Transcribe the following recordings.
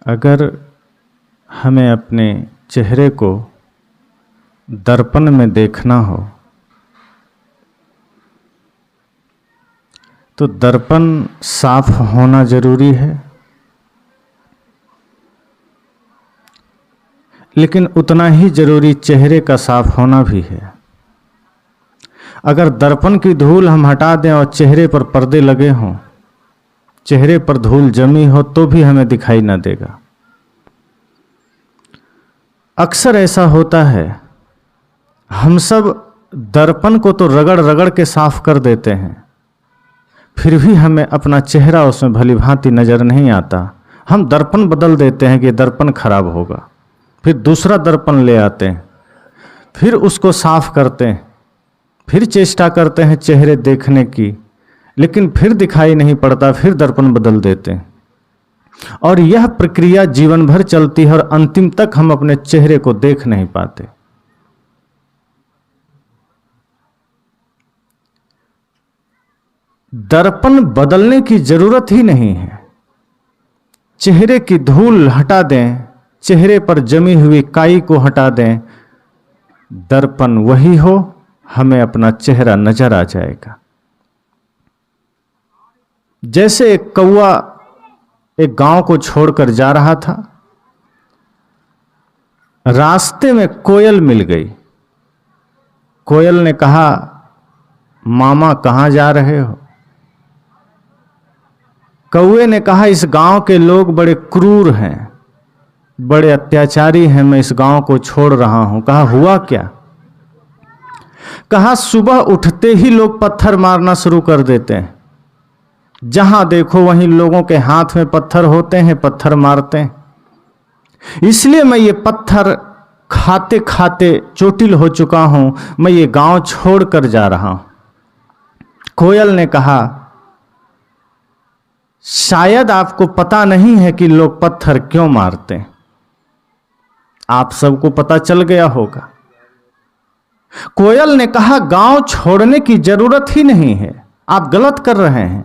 अगर हमें अपने चेहरे को दर्पण में देखना हो तो दर्पण साफ होना जरूरी है, लेकिन उतना ही जरूरी चेहरे का साफ होना भी है। अगर दर्पण की धूल हम हटा दें और चेहरे पर पर्दे लगे हों, चेहरे पर धूल जमी हो तो भी हमें दिखाई न देगा। अक्सर ऐसा होता है, हम सब दर्पण को तो रगड़ रगड़ के साफ कर देते हैं, फिर भी हमें अपना चेहरा उसमें भली भांति नजर नहीं आता। हम दर्पण बदल देते हैं कि दर्पण खराब होगा, फिर दूसरा दर्पण ले आते हैं, फिर उसको साफ करते हैं, फिर चेष्टा करते हैं चेहरे देखने की, लेकिन फिर दिखाई नहीं पड़ता, फिर दर्पण बदल देते हैं। और यह प्रक्रिया जीवन भर चलती है और अंतिम तक हम अपने चेहरे को देख नहीं पाते। दर्पण बदलने की जरूरत ही नहीं है। चेहरे की धूल हटा दें, चेहरे पर जमी हुई काई को हटा दें, दर्पण वही हो, हमें अपना चेहरा नजर आ जाएगा। जैसे एक कौवा एक गांव को छोड़कर जा रहा था, रास्ते में कोयल मिल गई। कोयल ने कहा, मामा कहां जा रहे हो? कौवे ने कहा, इस गांव के लोग बड़े क्रूर हैं, बड़े अत्याचारी हैं, मैं इस गांव को छोड़ रहा हूं। कहा, हुआ क्या? कहा, सुबह उठते ही लोग पत्थर मारना शुरू कर देते हैं, जहां देखो वहीं लोगों के हाथ में पत्थर होते हैं, पत्थर मारते हैं। इसलिए मैं ये पत्थर खाते खाते चोटिल हो चुका हूं, मैं ये गांव छोड़कर जा रहा हूं। कोयल ने कहा, शायद आपको पता नहीं है कि लोग पत्थर क्यों मारते हैं, आप सबको पता चल गया होगा। कोयल ने कहा, गांव छोड़ने की जरूरत ही नहीं है, आप गलत कर रहे हैं।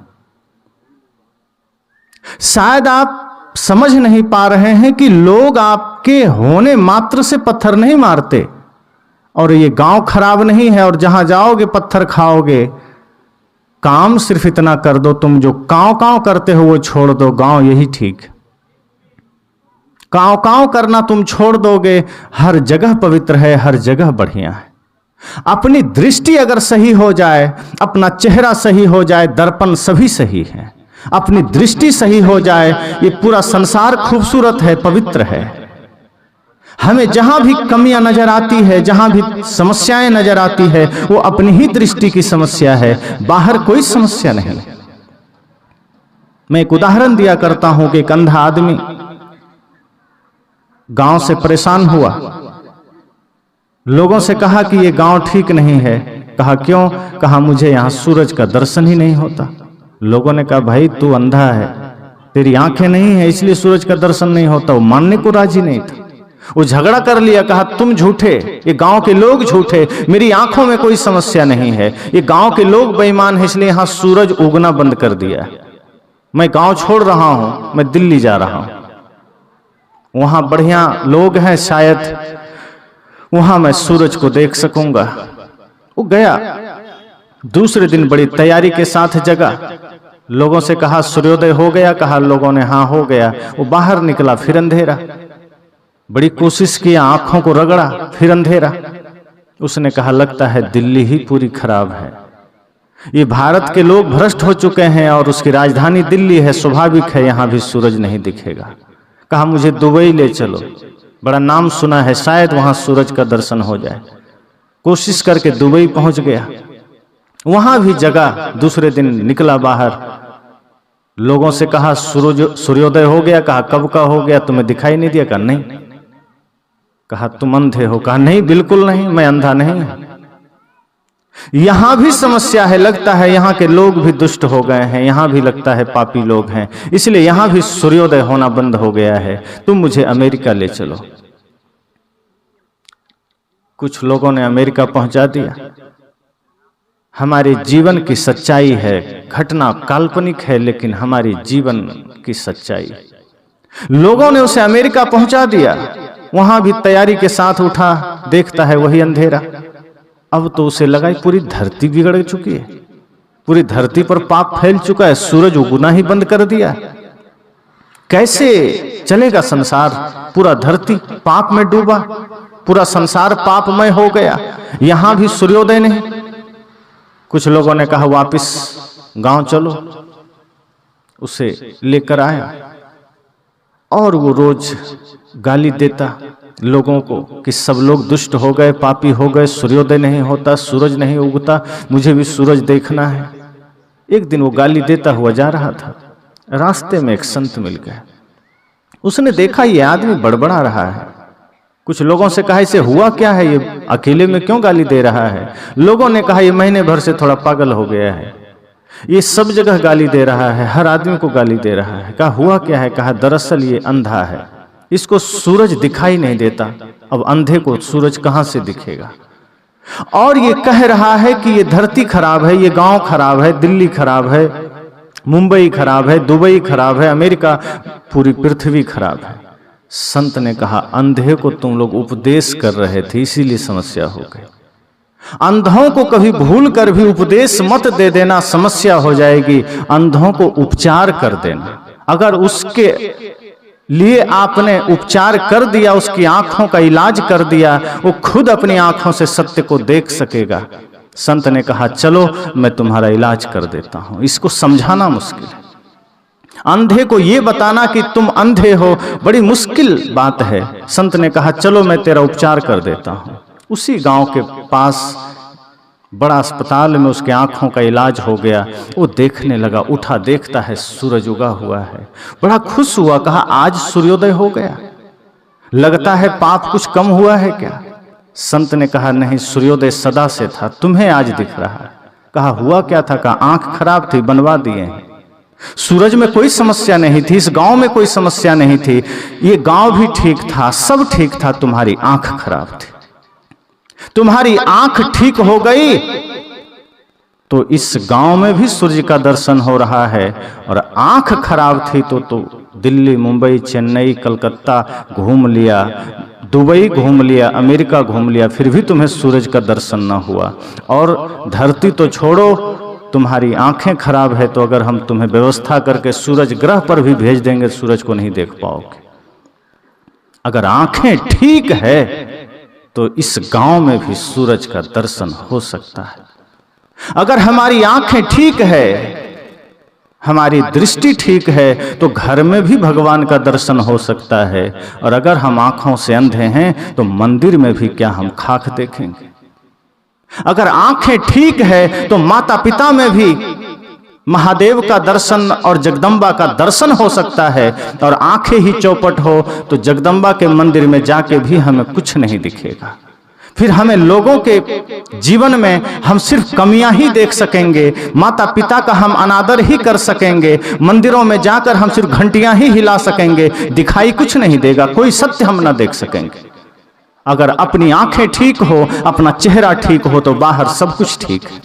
शायद आप समझ नहीं पा रहे हैं कि लोग आपके होने मात्र से पत्थर नहीं मारते, और ये गांव खराब नहीं है और जहां जाओगे पत्थर खाओगे। काम सिर्फ इतना कर दो, तुम जो कांव कांव करते हो वो छोड़ दो, गांव यही ठीक। कांव कांव करना तुम छोड़ दोगे, हर जगह पवित्र है, हर जगह बढ़िया है। अपनी दृष्टि अगर सही हो जाए, अपना चेहरा सही हो जाए, दर्पण सभी सही है। अपनी दृष्टि सही हो जाए, ये पूरा संसार खूबसूरत है, पवित्र है। हमें जहां भी कमियां नजर आती है, जहां भी समस्याएं नजर आती है, वो अपनी ही दृष्टि की समस्या है, बाहर कोई समस्या नहीं। मैं एक उदाहरण दिया करता हूं कि एक अंधा आदमी गांव से परेशान हुआ, लोगों से कहा कि ये गांव ठीक नहीं है। कहा, क्यों? कहा, मुझे यहां सूरज का दर्शन ही नहीं होता। लोगों ने कहा, भाई तू अंधा है, तेरी आंखें नहीं है, इसलिए सूरज का दर्शन नहीं होता। वो मानने को राजी नहीं था, वो झगड़ा कर लिया। कहा, तुम झूठे, ये गांव के लोग झूठे, मेरी आंखों में कोई समस्या नहीं है, ये गांव के लोग बेईमान है, इसलिए यहां सूरज उगना बंद कर दिया। मैं गांव छोड़ रहा हूं, मैं दिल्ली जा रहा हूं, वहां बढ़िया लोग हैं, शायद वहां मैं सूरज को देख सकूंगा। वो गया, दूसरे दिन बड़ी तैयारी के साथ जगा, लोगों से कहा, सूर्योदय हो गया? कहा, लोगों ने हाँ हो गया। वो बाहर निकला, फिर अंधेरा। बड़ी कोशिश किया, आंखों को रगड़ा, फिर अंधेरा। उसने कहा, लगता है दिल्ली ही पूरी खराब है, ये भारत के लोग भ्रष्ट हो चुके हैं और उसकी राजधानी दिल्ली है, स्वाभाविक है यहां भी सूरज नहीं दिखेगा। कहा, मुझे दुबई ले चलो, बड़ा नाम सुना है, शायद वहां सूरज का दर्शन हो जाए। कोशिश करके दुबई पहुंच गया, वहां भी जगह, दूसरे दिन निकला बाहर, लोगों से कहा, सूर्योदय हो गया? कहा, कब का हो गया, तुम्हें दिखाई नहीं दिया? कहा, नहीं। कहा, तुम अंधे हो? कहा, नहीं, बिल्कुल नहीं, मैं अंधा नहीं। यहां भी समस्या है, लगता है यहां के लोग भी दुष्ट हो गए हैं, यहां भी लगता है पापी लोग हैं, इसलिए यहां भी सूर्योदय होना बंद हो गया है, तुम मुझे अमेरिका ले चलो। कुछ लोगों ने अमेरिका पहुंचा दिया। हमारे जीवन की सच्चाई है, घटना काल्पनिक है, लेकिन हमारी जीवन की सच्चाई। लोगों ने उसे अमेरिका पहुंचा दिया, वहां भी तैयारी के साथ उठा, देखता है वही अंधेरा। अब तो उसे लगा पूरी धरती बिगड़ चुकी है, पूरी धरती पर पाप फैल चुका है, सूरज उगना ही बंद कर दिया, कैसे चलेगा संसार? पूरा धरती पाप में डूबा, पूरा संसार पापमय हो गया, यहां भी सूर्योदय नहीं। कुछ लोगों ने कहा वापिस गांव चलो, उसे लेकर आया और वो रोज गाली देता लोगों को कि सब लोग दुष्ट हो गए, पापी हो गए, सूर्योदय नहीं होता, सूरज नहीं उगता, मुझे भी सूरज देखना है। एक दिन वो गाली देता हुआ जा रहा था, रास्ते में एक संत मिल गया। उसने देखा ये आदमी बड़बड़ा रहा है, कुछ लोगों से कहा इसे हुआ क्या है, ये अकेले में क्यों गाली दे रहा है? लोगों ने कहा ये महीने भर से थोड़ा पागल हो गया है, ये सब जगह गाली दे रहा है, हर आदमी को गाली दे रहा है। कहा हुआ क्या है? कहा दरअसल ये अंधा है, इसको सूरज दिखाई नहीं देता। अब अंधे को सूरज कहां से दिखेगा? और ये कह रहा है कि ये धरती खराब है, ये गांव खराब है, दिल्ली खराब है, मुंबई खराब है, दुबई खराब है, अमेरिका, पूरी पृथ्वी खराब है। संत ने कहा अंधे को तुम लोग उपदेश कर रहे थे, इसीलिए समस्या हो गई। अंधों को कभी भूल कर भी उपदेश मत दे देना, समस्या हो जाएगी। अंधों को उपचार कर देना। अगर उसके लिए आपने उपचार कर दिया, उसकी आंखों का इलाज कर दिया, वो खुद अपनी आंखों से सत्य को देख सकेगा। संत ने कहा चलो मैं तुम्हारा इलाज कर देता हूं। इसको समझाना मुश्किल है, अंधे को यह बताना कि तुम अंधे हो बड़ी मुश्किल बात है। संत ने कहा चलो मैं तेरा उपचार कर देता हूं। उसी गांव के पास बड़ा अस्पताल में उसके आंखों का इलाज हो गया। वो देखने लगा, उठा, देखता है सूरज उगा हुआ है, बड़ा खुश हुआ। कहा आज सूर्योदय हो गया, लगता है पाप कुछ कम हुआ है क्या? संत ने कहा नहीं, सूर्योदय सदा से था, तुम्हें आज दिख रहा है। कहा हुआ क्या था? कहा आंख खराब थी, बनवा दिए हैं। सूरज में कोई समस्या नहीं थी, इस गांव में कोई समस्या नहीं थी, ये गांव भी ठीक था, सब ठीक था, तुम्हारी आंख खराब थी। तुम्हारी आंख ठीक हो गई तो इस गांव में भी सूर्य का दर्शन हो रहा है। और आंख खराब थी तो दिल्ली, मुंबई, चेन्नई, कलकत्ता घूम लिया, दुबई घूम लिया, अमेरिका घूम लिया, फिर भी तुम्हें सूरज का दर्शन न हुआ। और धरती तो छोड़ो, तुम्हारी आंखें खराब है तो अगर हम तुम्हें व्यवस्था करके सूरज ग्रह पर भी भेज देंगे, सूरज को नहीं देख पाओगे। अगर आंखें ठीक है तो इस गांव में भी सूरज का दर्शन हो सकता है। अगर हमारी आंखें ठीक है, हमारी दृष्टि ठीक है, तो घर में भी भगवान का दर्शन हो सकता है। और अगर हम आंखों से अंधे हैं तो मंदिर में भी क्या हम खाक देखेंगे? अगर आंखें ठीक है तो माता पिता में भी महादेव का दर्शन और जगदम्बा का दर्शन हो सकता है। और आंखें ही चौपट हो तो जगदम्बा के मंदिर में जाके भी हमें कुछ नहीं दिखेगा। फिर हमें लोगों के जीवन में हम सिर्फ कमियां ही देख सकेंगे, माता पिता का हम अनादर ही कर सकेंगे, मंदिरों में जाकर हम सिर्फ घंटियां ही हिला सकेंगे, दिखाई कुछ नहीं देगा, कोई सत्य हम ना देख सकेंगे। अगर अपनी आंखें ठीक हो, अपना चेहरा ठीक हो, तो बाहर सब कुछ ठीक है,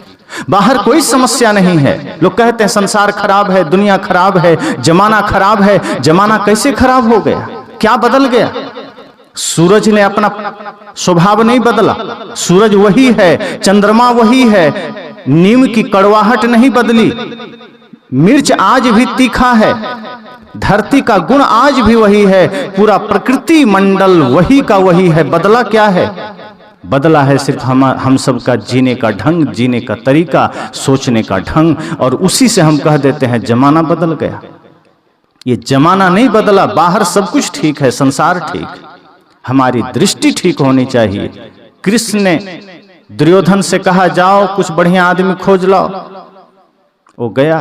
बाहर कोई समस्या नहीं है। लोग कहते हैं संसार खराब है, दुनिया खराब है, जमाना खराब है। जमाना कैसे खराब हो गया? क्या बदल गया? सूरज ने अपना स्वभाव नहीं बदला, सूरज वही है, चंद्रमा वही है, नीम की कड़वाहट नहीं बदली, मिर्च आज भी तीखा है, धरती का गुण आज भी वही है, पूरा प्रकृति मंडल वही का वही है। बदला क्या है? बदला है सिर्फ हम सब का जीने का ढंग, जीने का तरीका, सोचने का ढंग। और उसी से हम कह देते हैं जमाना बदल गया। ये जमाना नहीं बदला, बाहर सब कुछ ठीक है, संसार ठीक, हमारी दृष्टि ठीक होनी चाहिए। कृष्ण ने दुर्योधन से कहा जाओ कुछ बढ़िया आदमी खोज लाओ, वो गया,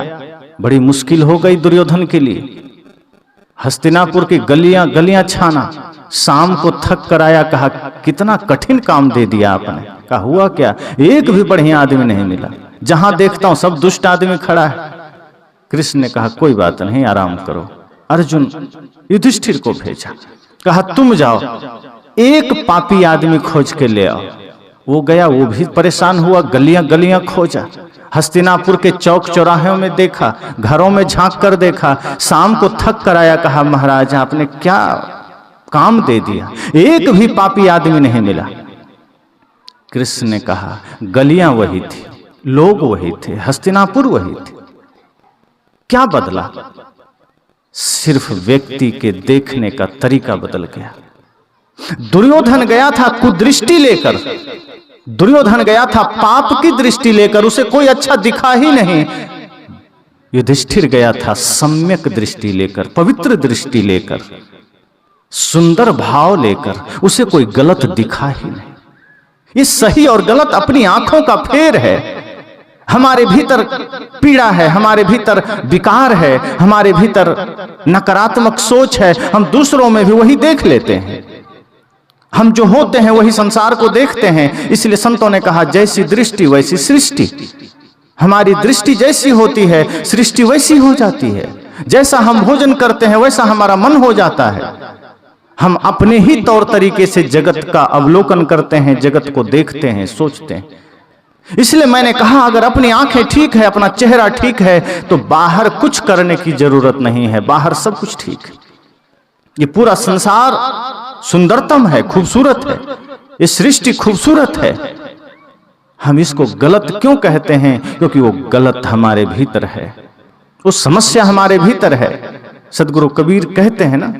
बड़ी मुश्किल हो गई दुर्योधन के लिए। हस्तिनापुर की गलियां गलियां छाना, शाम को थक कर आया, कहा कितना कठिन काम दे दिया आपने। कहा हुआ क्या? एक भी बढ़िया आदमी नहीं मिला, जहां देखता हूं सब दुष्ट आदमी खड़ा है। कृष्ण ने कहा कोई बात नहीं, आराम करो। अर्जुन युधिष्ठिर को भेजा, कहा तुम जाओ एक पापी आदमी खोज के ले आओ। वो गया, वो भी परेशान हुआ, गलियां गलियां खोजा, हस्तिनापुर के चौक चौराहों में देखा, घरों में झांक कर देखा, शाम को थक कर आया, कहा महाराज आपने क्या काम दे दिया, एक भी पापी आदमी नहीं मिला। कृष्ण ने कहा गलियां वही थी, लोग वही थे, हस्तिनापुर वही थे, क्या बदला? सिर्फ व्यक्ति के देखने का तरीका बदल गया। दुर्योधन गया था कुदृष्टि लेकर, दुर्योधन गया था पाप की दृष्टि लेकर, उसे कोई अच्छा दिखा ही नहीं। युधिष्ठिर गया था सम्यक दृष्टि लेकर, पवित्र दृष्टि लेकर, सुंदर भाव लेकर, उसे कोई गलत दिखा ही नहीं। ये सही और गलत अपनी आंखों का फेर है। हमारे भीतर पीड़ा है, हमारे भीतर विकार है, हमारे भीतर नकारात्मक सोच है, हम दूसरों में भी वही देख लेते हैं। हम जो होते हैं वही संसार को देखते हैं। इसलिए संतों ने कहा जैसी दृष्टि वैसी सृष्टि। हमारी दृष्टि जैसी होती है सृष्टि वैसी हो जाती है। जैसा हम भोजन करते हैं वैसा हमारा मन हो जाता है। हम अपने ही तौर तरीके से जगत का अवलोकन करते हैं, जगत को देखते हैं, सोचते हैं। इसलिए मैंने कहा अगर अपनी आंखें ठीक है, अपना चेहरा ठीक है, तो बाहर कुछ करने की जरूरत नहीं है, बाहर सब कुछ ठीक है। ये पूरा संसार सुंदरतम है, खूबसूरत है, ये सृष्टि खूबसूरत है। हम इसको गलत क्यों कहते हैं? क्योंकि वो गलत हमारे भीतर है, वो समस्या हमारे भीतर है। सदगुरु कबीर कहते हैं ना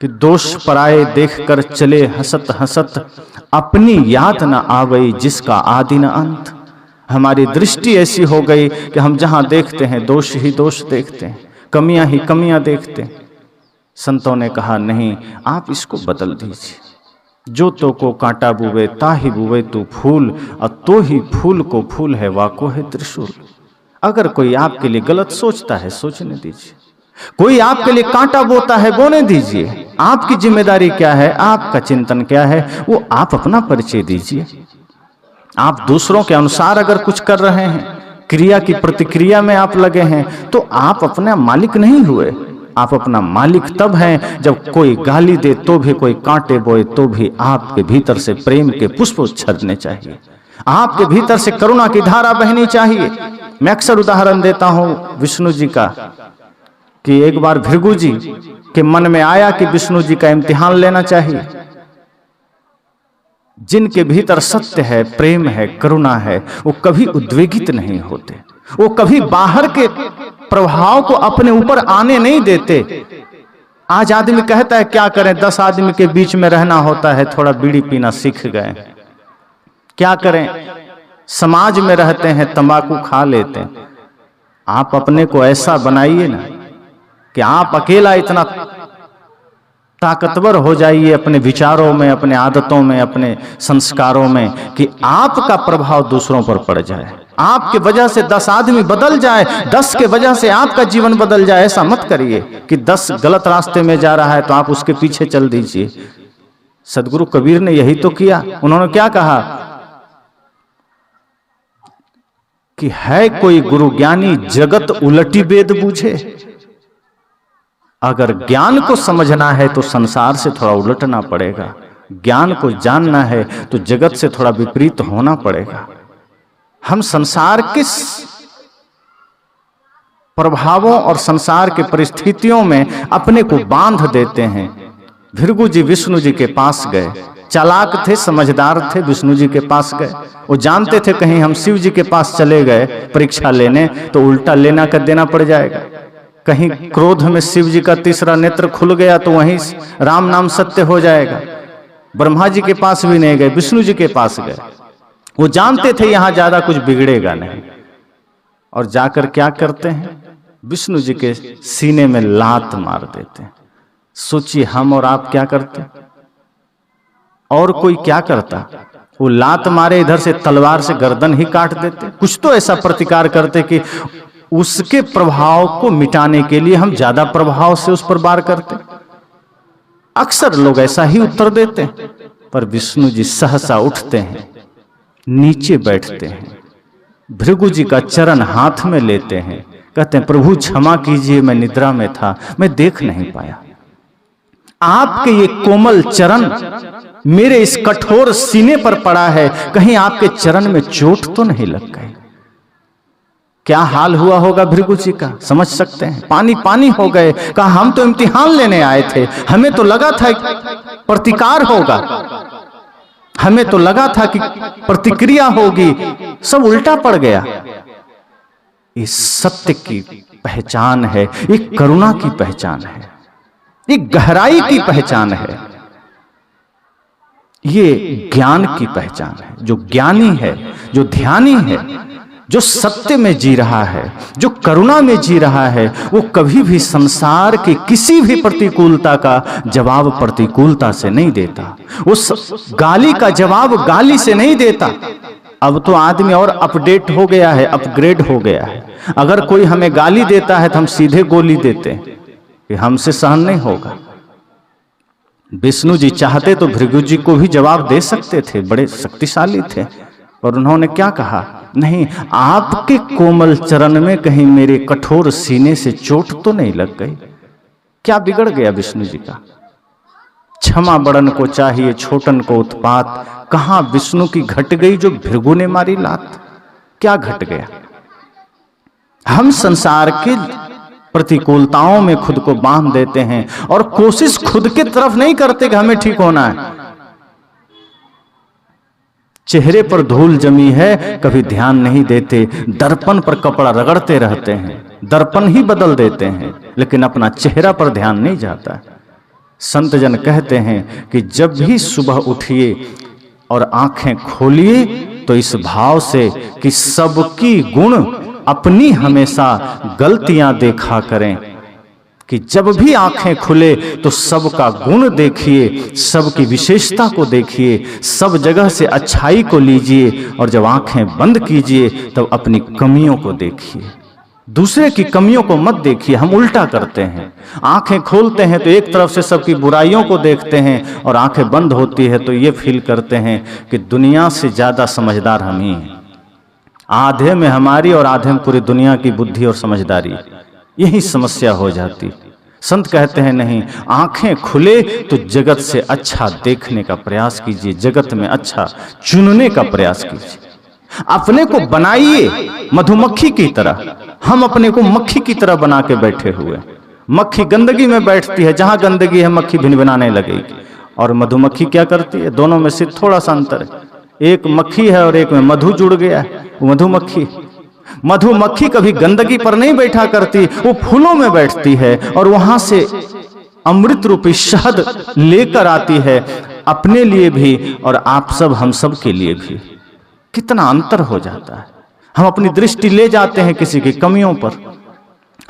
कि दोष पराए देखकर चले हंसत हंसत, अपनी याद न आवई जिसका आदि न अंत। हमारी दृष्टि ऐसी हो गई कि हम जहां देखते हैं दोष ही दोष देखते हैं, कमियां ही कमियां देखते हैं। संतों ने कहा नहीं, आप इसको बदल दीजिए। जो तो को कांटा बुवे ताही बुवे तू फूल, और तो ही फूल को फूल है वाको है त्रिशूल। अगर कोई आपके लिए गलत सोचता है सोचने दीजिए, कोई आपके लिए कांटा बोता है बोने दीजिए। आपकी जिम्मेदारी क्या है, आपका चिंतन क्या है, वो आप अपना परिचय दीजिए। आप दूसरों के अनुसार अगर कुछ कर रहे हैं, क्रिया की प्रतिक्रिया में आप लगे हैं, तो आप अपना मालिक नहीं हुए। आप अपना मालिक तब हैं जब कोई गाली दे तो भी, कोई कांटे बोए तो भी आपके भीतर से प्रेम के पुष्प उछलने चाहिए, आपके भीतर से करुणा की धारा बहनी चाहिए। मैं अक्सर उदाहरण देता हूं विष्णु जी का, कि एक बार भृगु जी के मन में आया कि विष्णु जी का इम्तिहान लेना चाहिए। जिनके भीतर सत्य है, प्रेम है, करुणा है, वो कभी उद्वेगित नहीं होते, वो कभी बाहर के प्रभाव को अपने ऊपर आने नहीं देते। आज आदमी कहता है क्या करें, 10 आदमी के बीच में रहना होता है, थोड़ा बीड़ी पीना सीख गए, क्या करें, समाज में रहते हैं, तंबाकू खा लेते हैं। आप अपने को ऐसा बनाइए ना कि आप अकेला इतना ताकतवर हो जाइए अपने विचारों में, अपने आदतों में, अपने संस्कारों में, कि आपका प्रभाव दूसरों पर पड़ जाए। आपके वजह से 10 आदमी बदल जाए, 10 के वजह से आपका जीवन बदल जाए। ऐसा मत करिए कि 10 गलत रास्ते में जा रहा है तो आप उसके पीछे चल दीजिए। सदगुरु कबीर ने यही तो किया। उन्होंने क्या कहा कि है कोई गुरु ज्ञानी जगत उलटी वेद बूझे। अगर ज्ञान को समझना है तो संसार से थोड़ा उलटना पड़ेगा, ज्ञान को जानना है तो जगत से थोड़ा विपरीत होना पड़ेगा। हम संसार के प्रभावों और संसार के परिस्थितियों में अपने को बांध देते हैं। भृगु जी विष्णु जी के पास गए, चालाक थे, समझदार थे, विष्णु जी के पास गए। वो जानते थे कहीं हम शिव जी के पास चले गए परीक्षा लेने तो उल्टा लेना कर देना पड़ जाएगा। कहीं क्रोध में शिव जी का तीसरा नेत्र खुल गया तो वहीं राम नाम सत्य हो जाएगा। ब्रह्मा जी के पास भी नहीं गए, विष्णु जी के पास गए। वो जानते थे यहां ज्यादा कुछ बिगड़ेगा नहीं, और जाकर क्या करते हैं, विष्णु जी के सीने में लात मार देते हैं। सोचिए हम और आप क्या करते, और कोई क्या करता? वो लात मारे इधर से तलवार से गर्दन ही काट देते। कुछ तो ऐसा प्रतिकार करते कि उसके प्रभाव को मिटाने के लिए हम ज्यादा प्रभाव से उस पर वार करते। अक्सर लोग ऐसा ही उत्तर देते, पर विष्णु जी सहसा उठते हैं, नीचे बैठते हैं, भृगु जी का चरण हाथ में लेते हैं, कहते हैं प्रभु क्षमा कीजिए, मैं निद्रा में था, मैं देख नहीं पाया। आपके ये कोमल चरण मेरे इस कठोर सीने पर पड़ा है, कहीं आपके चरण में चोट तो नहीं लग गई। क्या हाल हुआ होगा भृगु जी का, समझ सकते हैं। पानी पानी हो गए। कहा हम तो इम्तिहान लेने आए थे, हमें तो लगा था प्रतिकार होगा, हमें तो लगा था कि प्रतिक्रिया होगी, सब उल्टा पड़ गया। ये सत्य की पहचान है, ये करुणा की पहचान है, ये गहराई की पहचान है, ये ज्ञान की पहचान है। जो ज्ञानी है, जो ध्यानी है, जो सत्य में जी रहा है, जो करुणा में जी रहा है, वो कभी भी संसार की किसी भी प्रतिकूलता का जवाब प्रतिकूलता से नहीं देता। उस गाली का जवाब गाली से नहीं देता। अब तो आदमी और अपडेट हो गया है, अपग्रेड हो गया है। अगर कोई हमें गाली देता है तो हम सीधे गोली देते हैं कि हमसे सहन नहीं होगा। विष्णु जी चाहते तो भृगु जी को भी जवाब दे सकते थे, बड़े शक्तिशाली थे, और उन्होंने क्या कहा, नहीं, आपके कोमल चरण में कहीं मेरे कठोर सीने से चोट तो नहीं लग गई। क्या बिगड़ गया विष्णु जी का? क्षमा बड़न को चाहिए छोटन को उत्पात, कहां विष्णु की घट गई जो भृगु ने मारी लात? क्या घट गया? हम संसार के प्रतिकूलताओं में खुद को बांध देते हैं और कोशिश खुद के तरफ नहीं करते कि हमें ठीक होना है। चेहरे पर धूल जमी है, कभी ध्यान नहीं देते, दर्पण पर कपड़ा रगड़ते रहते हैं, दर्पण ही बदल देते हैं, लेकिन अपना चेहरा पर ध्यान नहीं जाता। संत जन कहते हैं कि जब भी सुबह उठिए और आंखें खोलिए तो इस भाव से कि सबकी गुण अपनी हमेशा गलतियां देखा करें, कि जब भी आंखें खुले तो सबका गुण देखिए, सबकी विशेषता को देखिए, सब जगह से अच्छाई को लीजिए, और जब आंखें बंद कीजिए तब अपनी कमियों को देखिए, दूसरे की कमियों को मत देखिए। हम उल्टा करते हैं, आंखें खोलते हैं तो एक तरफ से सबकी बुराइयों को देखते हैं, और आंखें बंद होती है तो ये फील करते हैं कि दुनिया से ज्यादा समझदार हम ही हैं। आधे में हमारी और आधे में पूरी दुनिया की बुद्धि और समझदारी, यही समस्या हो जाती। संत कहते हैं नहीं, आंखें खुले तो जगत से अच्छा देखने का प्रयास कीजिए, जगत में अच्छा चुनने का प्रयास कीजिए, अपने को बनाइए मधुमक्खी की तरह। हम अपने को मक्खी की तरह बना के बैठे हुए। मक्खी गंदगी में बैठती है, जहां गंदगी है मक्खी भिनभिनाने लगेगी, और मधुमक्खी क्या करती है? दोनों में से थोड़ा सा अंतर है, एक मक्खी है और एक में मधु जुड़ गया है, वो मधुमक्खी। मधुमक्खी कभी गंदगी पर नहीं बैठा करती, वो फूलों में बैठती है और वहां से अमृत रूपी शहद लेकर आती है, अपने लिए भी और आप सब हम सब के लिए भी। कितना अंतर हो जाता है। हम अपनी दृष्टि ले जाते हैं किसी की कमियों पर,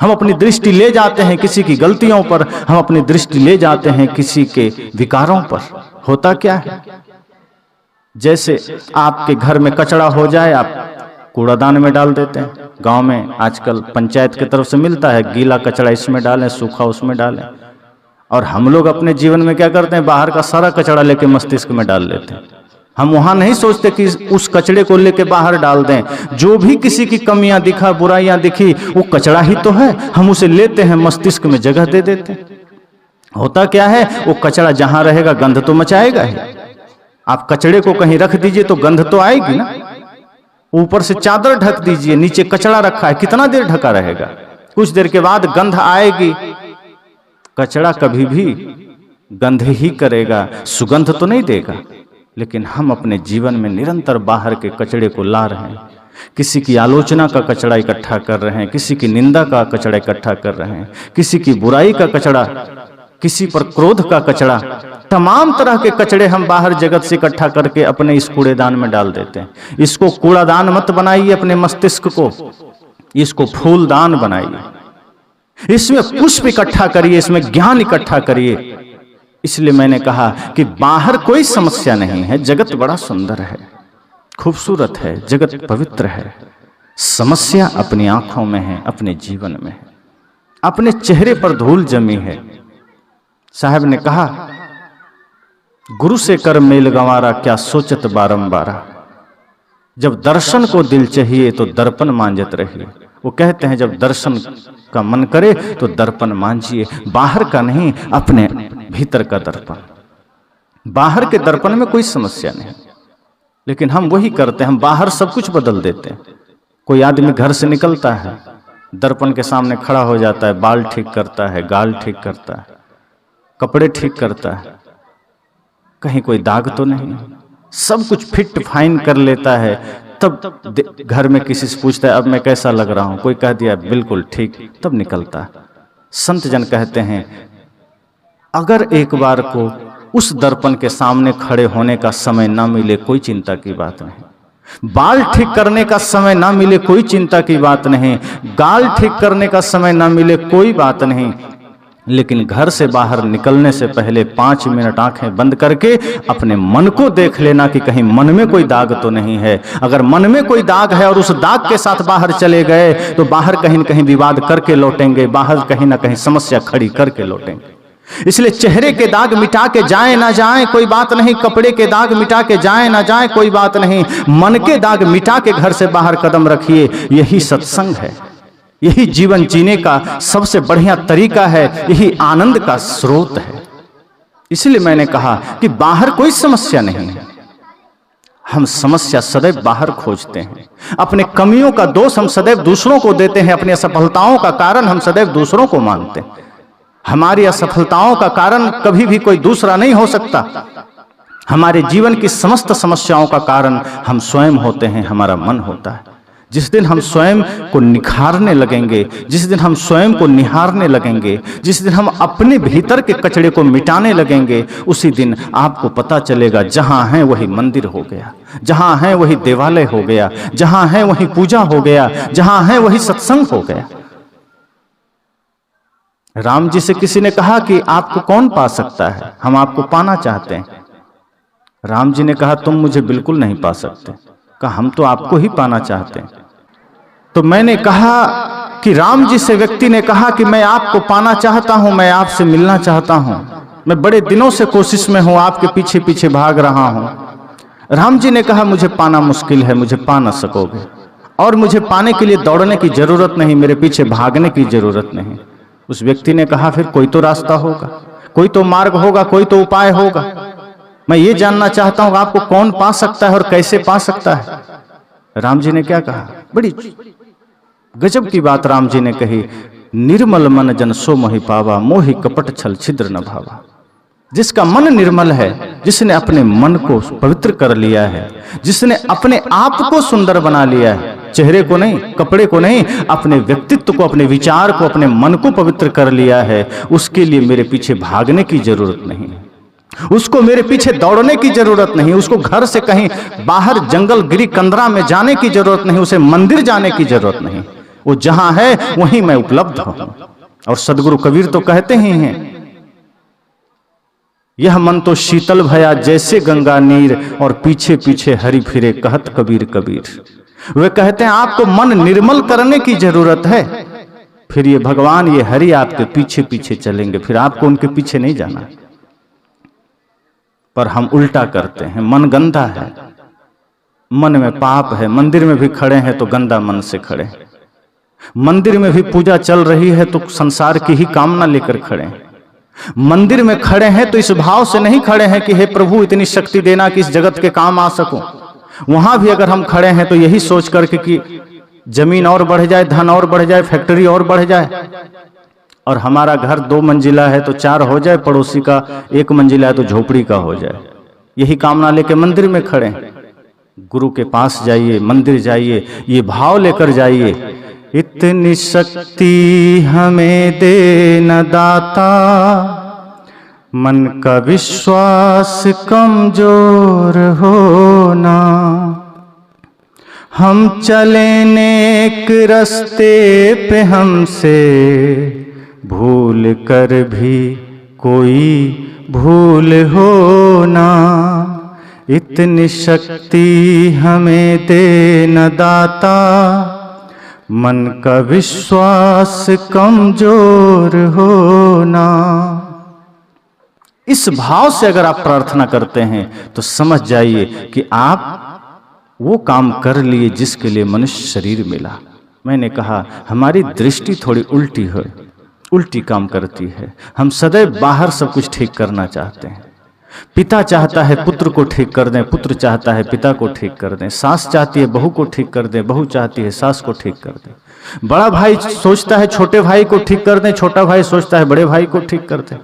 हम अपनी दृष्टि ले जाते हैं किसी की गलतियों पर, हम अपनी दृष्टि ले जाते हैं किसी के विकारों पर। होता क्या है, जैसे आपके घर में कचरा हो जाए, आप कूड़ादान में डाल देते हैं। गांव में आजकल पंचायत की तरफ से मिलता है, गीला कचरा इसमें डालें, सूखा उसमें डालें। और हम लोग अपने जीवन में क्या करते हैं, बाहर का सारा कचरा लेके मस्तिष्क में डाल लेते हैं। हम वहां नहीं सोचते कि उस कचरे को लेके बाहर डाल दें। जो भी किसी की कमियां दिखा, बुराइयां दिखी, वो कचरा ही तो है, हम उसे लेते हैं, मस्तिष्क में जगह दे देते हैं। होता क्या है, वो कचरा जहां रहेगा गंध तो मचाएगा ही। आप कचरे को कहीं रख दीजिए तो गंध तो आएगी ना। ऊपर से चादर ढक दीजिए, नीचे कचरा रखा है, कितना देर ढका रहेगा? कुछ देर के बाद गंध आएगी। कचरा कभी भी गंध ही करेगा, सुगंध तो नहीं देगा। लेकिन हम अपने जीवन में निरंतर बाहर के कचरे को ला रहे हैं, किसी की आलोचना का कचरा इकट्ठा कर रहे हैं, किसी की निंदा का कचरा इकट्ठा कर रहे हैं, किसी की बुराई का कचरा, किसी पर क्रोध का कचरा, तमाम तरह के कचरे हम बाहर जगत से इकट्ठा करके अपने इस कूड़ेदान में डाल देते हैं। इसको कूड़ादान मत बनाइए अपने मस्तिष्क को, इसको फूलदान बनाइए। इसमें पुष्प इकट्ठा करिए, इसमें ज्ञान इकट्ठा करिए। इसलिए मैंने कहा कि बाहर कोई समस्या नहीं है, जगत बड़ा सुंदर है, खूबसूरत है, जगत पवित्र है। समस्या अपनी आंखों में है, अपने जीवन में है, अपने चेहरे पर धूल जमी है। साहब ने कहा, गुरु से कर मेल गंवारा, क्या सोचत बारंबारा। जब दर्शन को दिल चाहिए तो दर्पण मांझत रहिए। वो कहते हैं जब दर्शन का मन करे तो दर्पण मांझिए, बाहर का नहीं, अपने भीतर का दर्पण। बाहर के दर्पण में कोई समस्या नहीं, लेकिन हम वही करते हैं, हम बाहर सब कुछ बदल देते हैं। कोई आदमी घर से निकलता है, दर्पण के सामने खड़ा हो जाता है, बाल ठीक करता है, गाल ठीक करता है, कपड़े ठीक करता है, कहीं कोई दाग तो नहीं, सब कुछ फिट फाइन कर लेता है। तब घर में किसी से पूछता है अब मैं कैसा लग रहा हूं, कोई कह दिया बिल्कुल ठीक, तब निकलता है। संत जन कहते हैं अगर एक बार को उस दर्पण के सामने खड़े होने का समय ना मिले, कोई चिंता की बात नहीं। बाल ठीक करने का समय ना मिले, कोई चिंता की बात नहीं। गाल ठीक करने का समय ना मिले, कोई बात नहीं। लेकिन घर से बाहर निकलने से पहले 5 मिनट आंखें बंद करके अपने मन को देख लेना कि कहीं मन में कोई दाग तो नहीं है। अगर मन में कोई दाग है और उस दाग के साथ बाहर चले गए तो बाहर कहीं न कहीं विवाद करके लौटेंगे, बाहर कहीं ना कहीं समस्या खड़ी करके लौटेंगे। इसलिए चेहरे के दाग मिटा के जाए ना जाए कोई बात नहीं, कपड़े के दाग मिटा के जाए ना जाए कोई बात नहीं, मन के दाग मिटा के घर से बाहर कदम रखिए। यही सत्संग है, यही जीवन जीने का सबसे बढ़िया तरीका है, यही आनंद का स्रोत है। इसलिए मैंने कहा कि बाहर कोई समस्या नहीं है, हम समस्या सदैव बाहर खोजते हैं। अपने कमियों का दोष हम सदैव दूसरों को देते हैं, अपनी असफलताओं का कारण हम सदैव दूसरों को मानते हैं। हमारी असफलताओं का कारण कभी भी कोई दूसरा नहीं हो सकता। हमारे जीवन की समस्त समस्याओं का कारण हम स्वयं होते हैं, हमारा मन होता है। जिस दिन हम स्वयं को निखारने लगेंगे, जिस दिन हम स्वयं को निहारने लगेंगे, जिस दिन हम अपने भीतर के कचड़े को मिटाने लगेंगे, उसी दिन आपको पता चलेगा जहां है वही मंदिर हो गया, जहां है वही देवालय हो गया, जहां है वही पूजा हो गया, जहां है वही सत्संग हो गया। राम जी से किसी ने कहा कि आपको कौन पा सकता है, हम आपको पाना चाहते हैं। राम जी ने कहा तुम मुझे बिल्कुल नहीं पा सकते। कहा हम तो आपको ही पाना चाहते हैं। तो मैंने कहा कि राम जी से व्यक्ति ने कहा कि मैं आपको पाना चाहता हूं, मैं आपसे मिलना चाहता हूं, मैं बड़े दिनों से कोशिश में हूं, आपके पीछे पीछे भाग रहा हूं। राम जी ने कहा मुझे पाना मुश्किल है, मुझे पा ना सकोगे, और मुझे पाने के लिए दौड़ने की जरूरत नहीं, मेरे पीछे भागने की जरूरत नहीं। उस व्यक्ति ने कहा फिर कोई तो रास्ता होगा, कोई तो मार्ग होगा, कोई तो उपाय होगा। मैं ये जानना चाहता हूं आपको कौन पा सकता है और कैसे पा सकता है। राम जी ने क्या कहा, बड़ी गजब की बात राम जी ने कही, निर्मल मन जन सो मोहि पावा, मोहि कपट छल छिद्र न भावा। जिसका मन निर्मल है, जिसने अपने मन को पवित्र कर लिया है, जिसने अपने आप को सुंदर बना लिया है, चेहरे को नहीं, कपड़े को नहीं, अपने व्यक्तित्व को, अपने विचार को, अपने मन को पवित्र कर लिया है, उसके लिए मेरे पीछे भागने की जरूरत नहीं है, उसको मेरे पीछे दौड़ने की जरूरत नहीं, उसको घर से कहीं बाहर जंगल गिरी कंदरा में जाने की जरूरत नहीं, उसे मंदिर जाने की जरूरत नहीं। वो जहां है वहीं मैं उपलब्ध हूं। और सदगुरु कबीर तो कहते ही हैं, यह मन तो शीतल भया जैसे गंगा नीर, और पीछे पीछे हरि फिरे कहत कबीर कबीर। वे कहते हैं आपको मन निर्मल करने की जरूरत है, फिर ये भगवान ये हरि आपके पीछे पीछे चलेंगे, फिर आपको उनके पीछे नहीं जाना। पर हम उल्टा करते हैं, मन गंदा है, मन में पाप है, मंदिर में भी खड़े हैं तो गंदा मन से खड़े, मंदिर में भी पूजा चल रही है तो संसार की ही कामना लेकर खड़े, मंदिर में खड़े हैं तो इस भाव से नहीं खड़े हैं कि हे प्रभु इतनी शक्ति देना कि इस जगत के काम आ सकूं। वहां भी अगर हम खड़े हैं तो यही सोच करके कि जमीन और बढ़ जाए, धन और बढ़ जाए, फैक्ट्री और बढ़ जाए, और हमारा घर 2 मंजिला है तो 4 हो जाए, पड़ोसी का 1 मंजिला है तो झोपड़ी का हो जाए, यही कामना लेके मंदिर में खड़े हैं। गुरु के पास जाइए, मंदिर जाइए, ये भाव लेकर जाइए, इतनी शक्ति हमें दे न दाता, मन का विश्वास कमजोर होना, हम चले नेक रास्ते पे हमसे भूल कर भी कोई भूल होना, इतनी शक्ति हमें दे न दाता, मन का विश्वास कमजोर होना। इस भाव से अगर आप प्रार्थना करते हैं तो समझ जाइए कि आप वो काम कर लिए जिसके लिए मनुष्य शरीर मिला। मैंने कहा हमारी दृष्टि थोड़ी उल्टी है, उल्टी काम करती है। हम सदैव बाहर सब कुछ ठीक करना चाहते हैं, पिता चाहता है पुत्र को ठीक कर दें, पुत्र चाहता है पिता को ठीक कर दें, सास चाहती है बहू को ठीक कर दें, बहू चाहती है सास को ठीक कर दें। बड़ा भाई सोचता है छोटे भाई को ठीक कर दें, छोटा भाई सोचता है बड़े भाई को ठीक कर दें।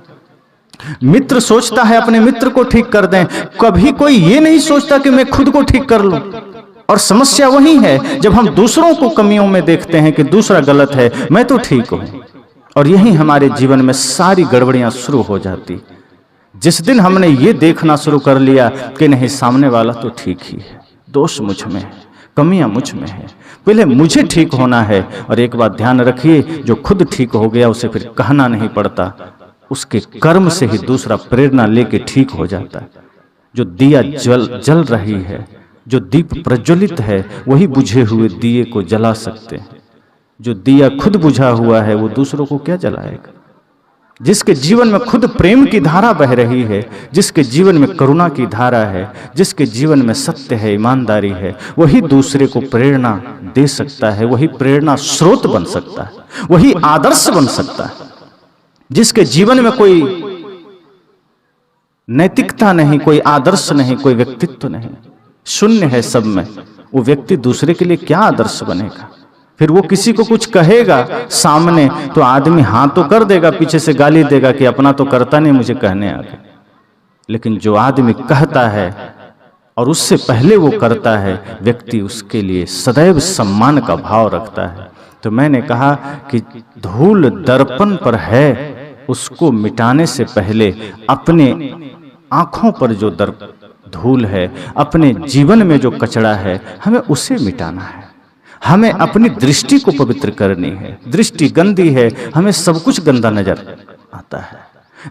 मित्र सोचता है अपने मित्र को ठीक कर दें, कभी कोई ये नहीं सोचता कि मैं खुद को ठीक कर लूं। और समस्या वही है जब हम दूसरों को कमियों में देखते हैं कि दूसरा गलत है, मैं तो ठीक हूं, और यही हमारे जीवन में सारी गड़बड़ियां शुरू हो जाती। जिस दिन हमने ये देखना शुरू कर लिया कि नहीं सामने वाला तो ठीक ही है, दोष मुझ में है, कमियां मुझ में है, पहले मुझे ठीक होना है। और एक बात ध्यान रखिए, जो खुद ठीक हो गया उसे फिर कहना नहीं पड़ता, उसके कर्म से ही दूसरा प्रेरणा लेके ठीक हो जाता है। जो दिया जल रही है, जो दीप प्रज्वलित है, वही बुझे हुए दिए को जला सकते हैं। जो दिया खुद बुझा हुआ है वो दूसरों को क्या जलाएगा। जिसके जीवन में खुद प्रेम की धारा बह रही है, जिसके जीवन में करुणा की धारा है, जिसके जीवन में सत्य है, ईमानदारी है, वही दूसरे को प्रेरणा दे सकता है, वही प्रेरणा स्रोत बन सकता है, वही आदर्श बन सकता है। जिसके जीवन में कोई नैतिकता नहीं, कोई आदर्श नहीं, कोई व्यक्तित्व नहीं, शून्य है सब में, वो व्यक्ति दूसरे के लिए क्या आदर्श बनेगा। फिर वो किसी को कुछ कहेगा सामने तो आदमी हाँ तो कर देगा, पीछे से गाली देगा कि अपना तो करता नहीं, मुझे कहने आ गया। लेकिन जो आदमी कहता है और उससे पहले वो करता है, व्यक्ति उसके लिए सदैव सम्मान का भाव रखता है। तो मैंने कहा कि धूल दर्पण पर है, उसको मिटाने से पहले अपने आंखों पर जो धूल है, अपने जीवन में जो कचरा है, हमें उसे मिटाना है। हमें अपनी दृष्टि को पवित्र करनी है। दृष्टि गंदी है, हमें सब कुछ गंदा नजर आता है।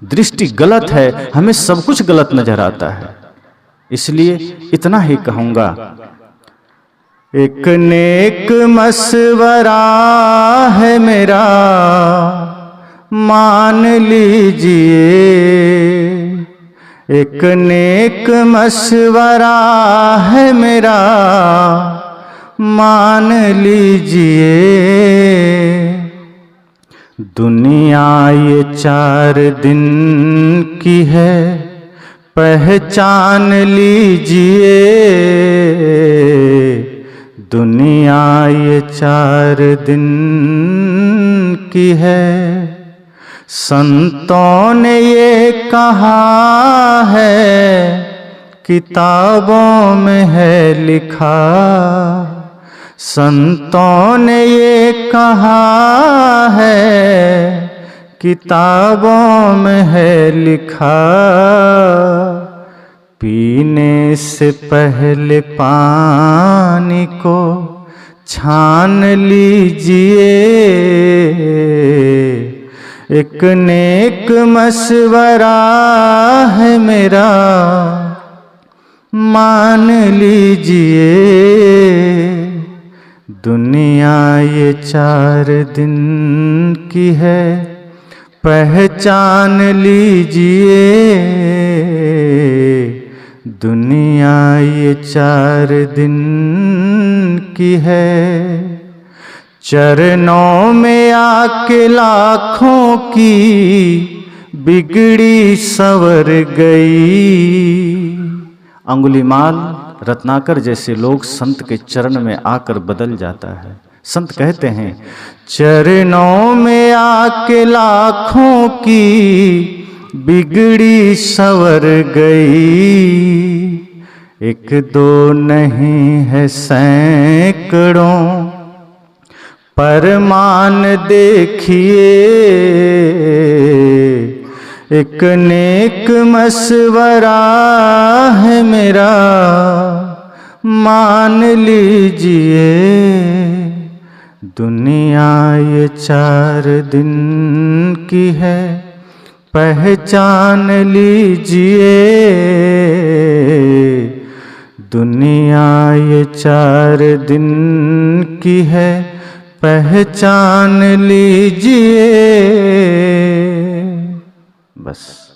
दृष्टि गलत है, हमें सब कुछ गलत नजर आता है। इसलिए इतना ही कहूंगा, एक नेक मशवरा है मेरा, मान लीजिए। एक नेक मशवरा है मेरा, मान लीजिए। दुनिया ये 4 दिन की है, पहचान लीजिए। दुनिया ये 4 दिन की है, संतों ने ये कहा है, किताबों में है लिखा। संतों ने ये कहा है, किताबों में है लिखा। पीने से पहले पानी को छान लीजिए। एक नेक मशवरा है मेरा, मान लीजिए। दुनिया ये 4 दिन की है, पहचान लीजिए। दुनिया ये 4 दिन की है, चरणों में आके लाखों की बिगड़ी संवर गई। अंगुलीमाल, रत्नाकर जैसे लोग संत के चरण में आकर बदल जाता है। संत कहते हैं, चरणों में आके लाखों की बिगड़ी संवर गई। एक दो नहीं है सैकड़ों, परमान देखिए। एक नेक मशवरा है मेरा, मान लीजिए। दुनिया ये 4 दिन की है, पहचान लीजिए। दुनिया ये 4 दिन की है, पहचान लीजिए। बस।